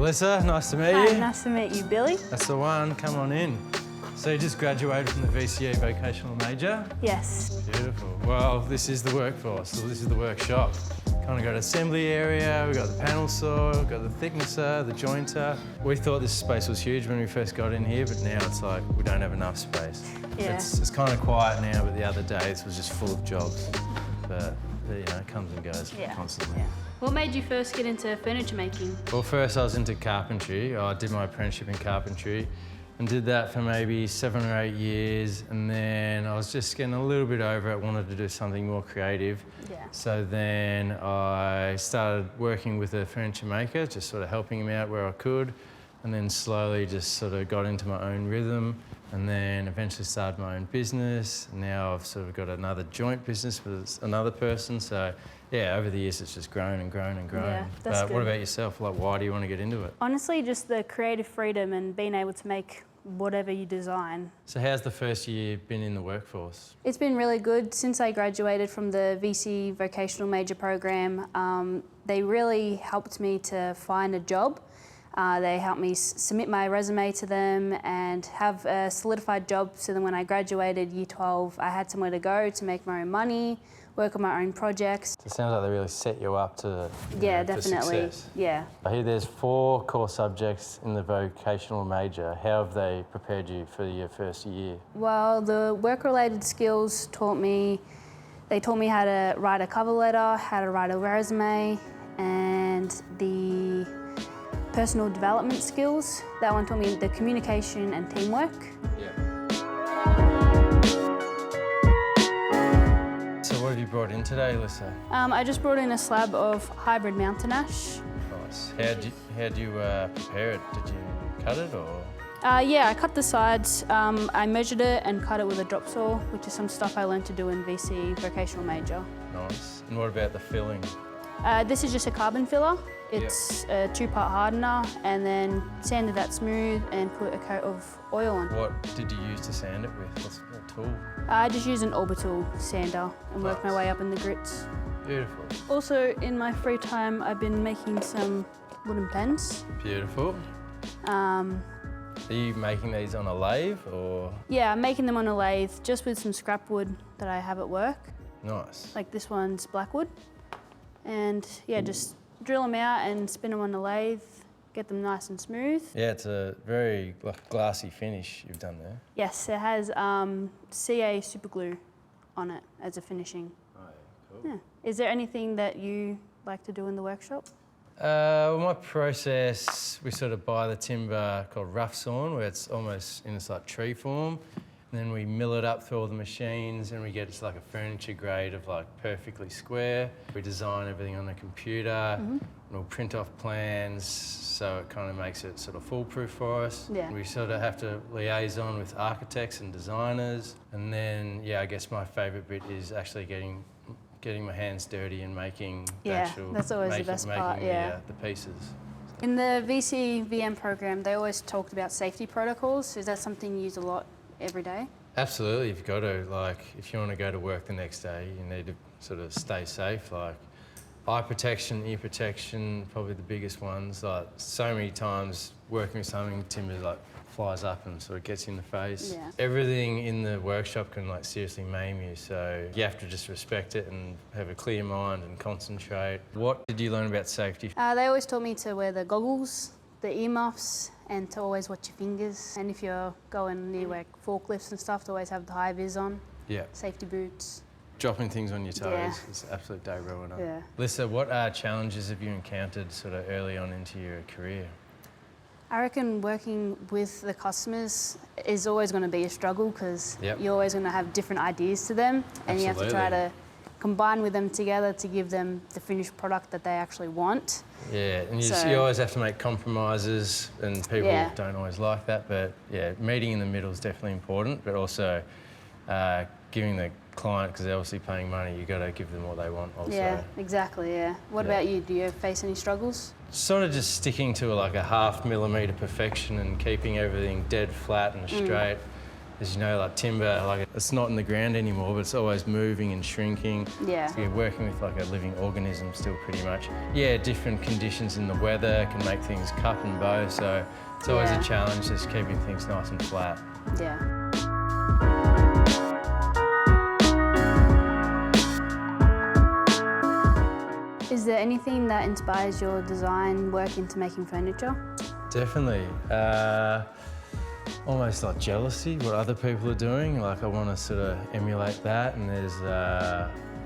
Alyssa, nice to meet you. Hi, nice to meet you, Billy. That's the one, come on in. So you just graduated from the VCE Vocational Major? Yes. Beautiful. Well, this is the workforce, so this is the workshop. Kind of got assembly area, we've got the panel saw, we've got the thicknesser, the jointer. We thought this space was huge when we first got in here, but now it's like we don't have enough space. Yeah. It's kind of quiet now, but the other days was just full of jobs. But, you know, it comes and goes constantly. Yeah. What made you first get into furniture making? Well, first I was into carpentry. I did my apprenticeship in carpentry and did that for maybe 7 or 8 years, and then I was just getting a little bit over it, wanted to do something more creative. Yeah. So then I started working with a furniture maker, just sort of helping him out where I could, and then slowly just sort of got into my own rhythm, and then eventually started my own business. Now I've sort of got another joint business with another person, so yeah, over the years it's just grown and grown and grown. Yeah, that's But what good. about yourself? Like, why do you want to get into it? Honestly, just the creative freedom and being able to make whatever you design. So how's the first year been in the workforce? It's been really good. Since I graduated from the VCE Vocational Major program, they really helped me to find a job. They helped me submit my resume to them and have a solidified job, so then when I graduated year 12, I had somewhere to go to make my own money, work on my own projects. So it sounds like they really set you up to Yeah, for definitely. success. Yeah. I hear there's 4 core subjects in the vocational major. How have they prepared you for your first year? Well, the work-related skills taught me how to write a cover letter, how to write a resume, and the personal development skills. That one taught me the communication and teamwork. So what have you brought in today, Alyssa? I just brought in a slab of hybrid mountain ash. Nice. How do you prepare it? Did you cut it or? Yeah, I cut the sides. I measured it and cut it with a drop saw, which is some stuff I learned to do in VCE Vocational Major. Nice. And what about the filling? This is just a carbon filler. It's a 2-part hardener, and then sanded that smooth and put a coat of oil on. What did you use to sand it with? What tool? I just use an orbital sander and work my way up in the grits. Beautiful. Also, in my free time, I've been making some wooden pens. Beautiful. Are you making these on a lathe or? Yeah, I'm making them on a lathe, just with some scrap wood that I have at work. Nice. Like this one's blackwood. And yeah, just drill them out and spin them on the lathe, get them nice and smooth. Yeah, it's a very glassy finish you've done there. Yes, it has CA super glue on it as a finishing. Oh, yeah, cool. Yeah. Is there anything that you like to do in the workshop? Well, my process, we sort of buy the timber called rough sawn, where it's almost in this like tree form. And then we mill it up through all the machines and we get it's like a furniture grade of like perfectly square. We design everything on the computer and we'll print off plans, so it kind of makes it sort of foolproof for us. Yeah. We sort of have to liaison with architects and designers. And then, yeah, I guess my favourite bit is actually getting my hands dirty and making the actual... that's always the best part, the pieces. In the VCE VM program, they always talked about safety protocols. Is that something you use a lot every day? Absolutely, you've got to. Like, if you want to go to work the next day, you need to sort of stay safe. Like, eye protection, ear protection, probably the biggest ones. Like, so many times working with something, timber like flies up and sort of gets you in the face. Yeah. Everything in the workshop can like seriously maim you, so you have to just respect it and have a clear mind and concentrate. What did you learn about safety? They always taught me to wear the goggles, the earmuffs, and to always watch your fingers. And if you're going near like forklifts and stuff, to always have the high vis on. Yeah. Safety boots. Dropping things on your toes Yeah. is an absolute day ruiner. Yeah. Alyssa, what challenges have you encountered sort of early on into your career? I reckon working with the customers is always going to be a struggle, because you're always going to have different ideas to them, and you have to try to combine with them together to give them the finished product that they actually want. Yeah, and you always have to make compromises, and people don't always like that, but yeah, meeting in the middle is definitely important, but also giving the client, because they're obviously paying money, you've got to give them what they want also. Yeah, exactly, yeah. What about you? Do you face any struggles? Sort of just sticking to like a 0.5 millimetre perfection and keeping everything dead flat and straight. as you know, like timber, like it's not in the ground anymore, but it's always moving and shrinking. Yeah. So you're working with like a living organism still pretty much. Yeah, different conditions in the weather can make things cup and bow, so it's always a challenge just keeping things nice and flat. Yeah. Is there anything that inspires your design work into making furniture? Definitely. Almost like jealousy, what other people are doing. Like I want to sort of emulate that, and there's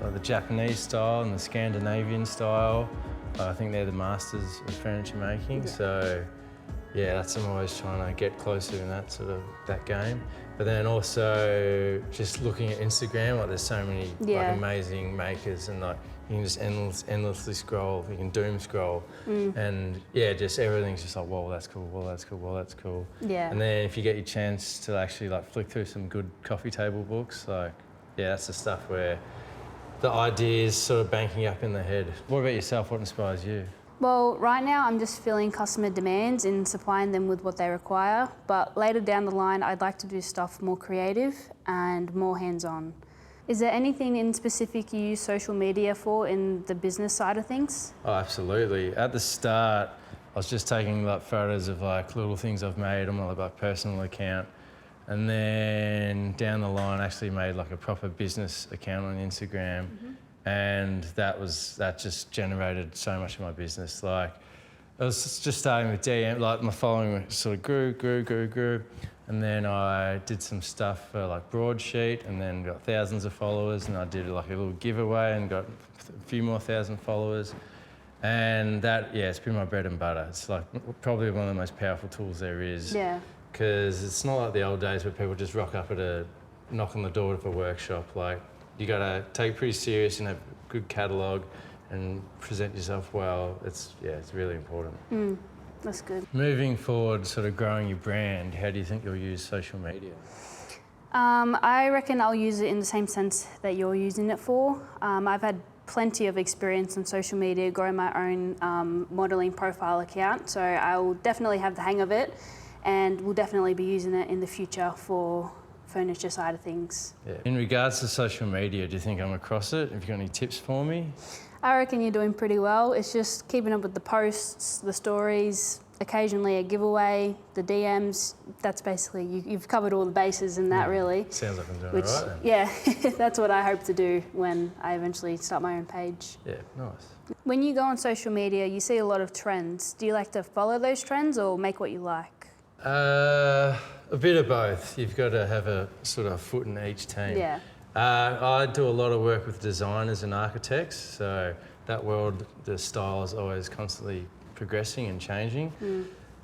like the Japanese style and the Scandinavian style. I think they're the masters of furniture making. So yeah, that's I'm always trying to get closer in that game. But then also just looking at Instagram, like there's so many like amazing makers, and like you can just endlessly scroll. You can doom scroll, and yeah, just everything's just like, whoa, that's cool. Whoa, that's cool. Whoa, that's cool. Yeah. And then if you get your chance to actually like flick through some good coffee table books, like yeah, that's the stuff where the ideas sort of banking up in the head. What about yourself? What inspires you? Well, right now I'm just filling customer demands and supplying them with what they require, but later down the line I'd like to do stuff more creative and more hands-on. Is there anything in specific you use social media for in the business side of things? Oh, absolutely. At the start, I was just taking like photos of like little things I've made on my like personal account, and then down the line I actually made like a proper business account on Instagram. And that just generated so much of my business. Like, I was just starting with DM, like my following sort of grew. And then I did some stuff for like Broadsheet, and then got thousands of followers, and I did like a little giveaway and got a few more thousand followers. And that, yeah, it's been my bread and butter. It's like probably one of the most powerful tools there is. Yeah. Because it's not like the old days where people just rock up at knock on the door of a workshop. Like, you got to take it pretty serious and have a good catalogue and present yourself well. It's really important. That's good. Moving forward, sort of growing your brand, how do you think you'll use social media? I reckon I'll use it in the same sense that you're using it for. I've had plenty of experience on social media, growing my own modelling profile account, so I will definitely have the hang of it, and will definitely be using it in the future for furniture side of things. Yeah. In regards to social media, do you think I'm across it? Have you got any tips for me? I reckon you're doing pretty well. It's just keeping up with the posts, the stories, occasionally a giveaway, the DMs. That's basically, you've covered all the bases in that really. Sounds like I'm doing all right then. Yeah, that's what I hope to do when I eventually start my own page. Yeah, nice. When you go on social media, you see a lot of trends. Do you like to follow those trends or make what you like? A bit of both. You've got to have a sort of foot in each team. Yeah. I do a lot of work with designers and architects, so that world, the style is always constantly progressing and changing.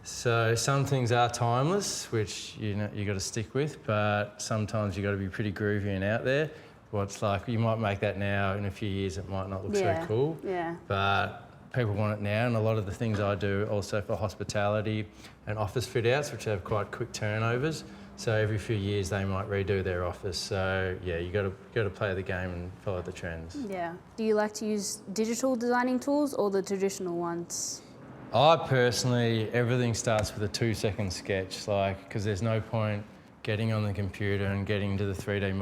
So some things are timeless, which you got to stick with, but sometimes you got to be pretty groovy and out there. What's like, you might make that now, in a few years it might not look so cool. Yeah. But people want it now, and a lot of the things I do also for hospitality and office fit outs, which have quite quick turnovers. So every few years they might redo their office. So yeah, you got to play the game and follow the trends. Yeah. Do you like to use digital designing tools or the traditional ones? I personally, everything starts with a 2-second sketch, like, because there's no point getting on the computer and getting into the 3D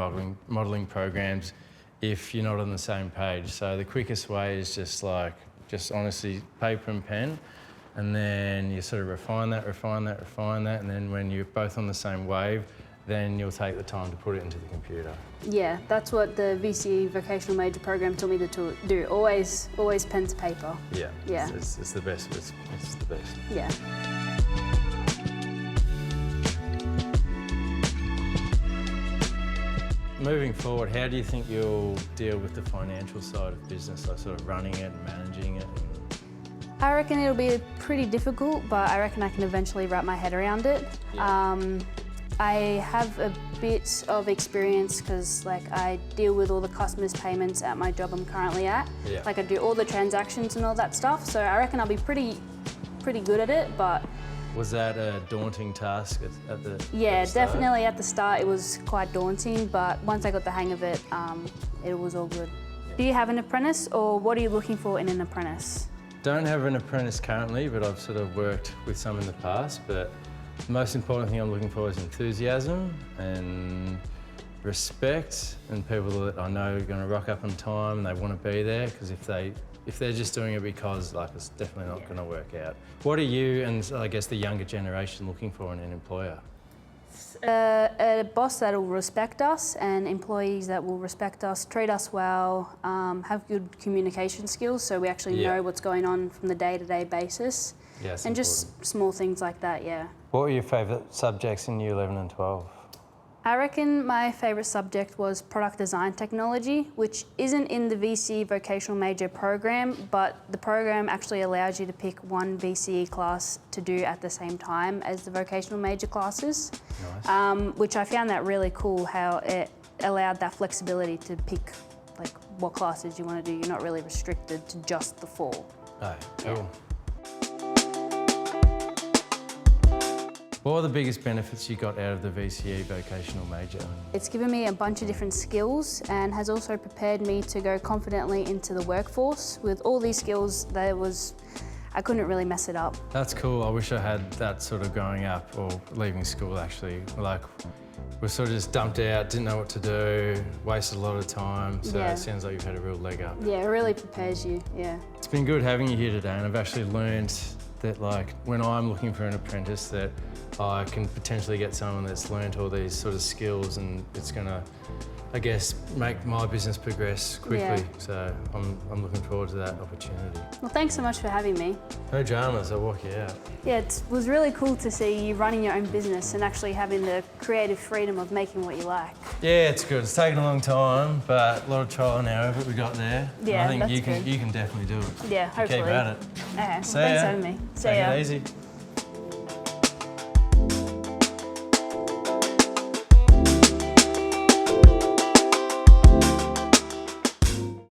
modelling programs if you're not on the same page. So the quickest way is just honestly paper and pen, and then you sort of refine that, and then when you're both on the same wave, then you'll take the time to put it into the computer. Yeah, that's what the VCE Vocational Major program told me to do. Always pen to paper. Yeah. Yeah. It's the best. It's the best. Yeah. Moving forward, how do you think you'll deal with the financial side of business, like sort of running it and managing it? I reckon it'll be pretty difficult, but I reckon I can eventually wrap my head around it. Yeah. I have a bit of experience because I deal with all the customers' payments at my job I'm currently at. Yeah. I do all the transactions and all that stuff, so I reckon I'll be pretty good at it, but... Was that a daunting task at the Yeah, start? definitely at the start it was quite daunting, but once I got the hang of it, it was all good. Do you have an apprentice, or what are you looking for in an apprentice? Don't have an apprentice currently, but I've sort of worked with some in the past. But The most important thing I'm looking for is enthusiasm and respect, and people that I know are going to rock up on time and they want to be there, because if they're just doing it because, like, it's definitely not going to work out. What are you and I guess the younger generation looking for in an employer? A boss that will respect us and employees that will respect us, treat us well, have good communication skills so we actually know what's going on from the day-to-day basis. Yes, and just small things like that, yeah. What were your favourite subjects in Year 11 and 12? I reckon my favourite subject was product design technology, which isn't in the VCE Vocational Major program, but the program actually allows you to pick one VCE class to do at the same time as the vocational major classes. Nice. Which I found that really cool, how it allowed that flexibility to pick like what classes you want to do. You're not really restricted to just the 4. Oh, cool. Yeah. What are the biggest benefits you got out of the VCE Vocational Major? It's given me a bunch of different skills and has also prepared me to go confidently into the workforce. With all these skills, I couldn't really mess it up. That's cool. I wish I had that sort of growing up or leaving school, actually. Like, we sort of just dumped out, didn't know what to do, wasted a lot of time, so it sounds like you've had a real leg up. Yeah, it really prepares you, yeah. It's been good having you here today, and I've actually learned that, like, when I'm looking for an apprentice, that I can potentially get someone that's learned all these sort of skills, and it's gonna, I guess, make my business progress quickly. Yeah. So I'm looking forward to that opportunity. Well, thanks so much for having me. No dramas, I'll walk you out. Yeah, it was really cool to see you running your own business and actually having the creative freedom of making what you like. Yeah, it's good. It's taken a long time, but a lot of trial and error, but we got there. Yeah, and I think that's you can definitely do it. Yeah, hopefully. Keep at it. Okay, well, thanks See ya. for having me. See ya. Take it easy.